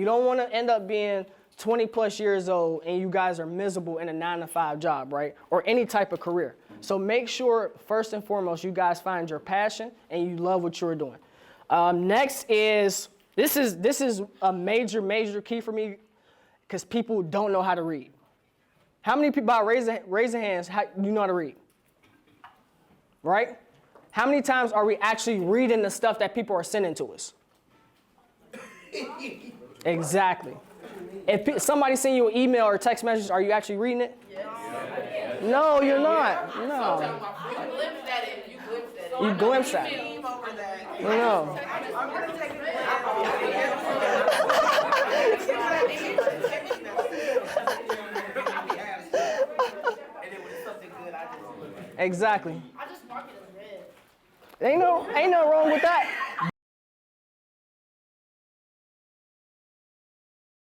You don't want to end up being 20 plus years old and you guys are miserable in a 9-to-5 job, right? Or any type of career. So make sure, first and foremost, you guys find your passion and you love what you're doing. Next is, this is a major key for me because people don't know how to read. How many people, by raising hands, you know how to read? Right? How many times are we actually reading the stuff that people are sending to us? Exactly. If somebody send you an email or text message, are you actually reading it? Yes. No, you're not. No. You glimpse at it. No. Exactly. I just mark it as red. Ain't no wrong with that.